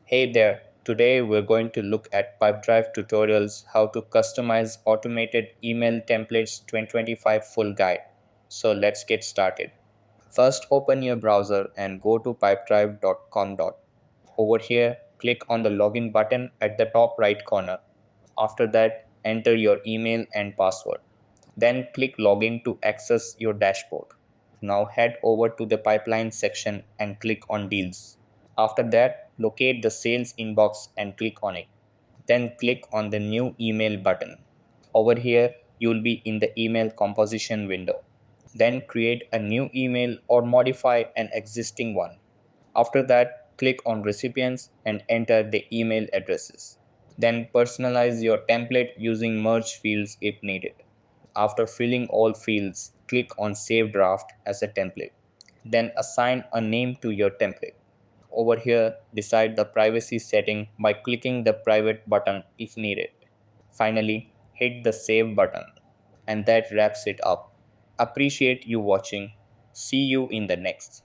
Hey there, today we're going to look at Pipedrive tutorials how to customize automated email templates 2025 full guide. So let's get started. First open your browser and go to pipedrive.com. Over here, click on the login button at the top right corner. After that, enter your email and password. Then click login to access your dashboard. Now head over to the pipeline section and click on deals. After that, locate the sales inbox and click on it. Then click on the new email button. Over here, you will be in the email composition window. Then create a new email or modify an existing one. After that, click on recipients and enter the email addresses. Then personalize your template using merge fields if needed. After filling all fields, click on Save Draft as a template. Then assign a name to your template. Over here, decide the privacy setting by clicking the private button if needed. Finally, hit the Save button. And that wraps it up. Appreciate you watching. See you in the next.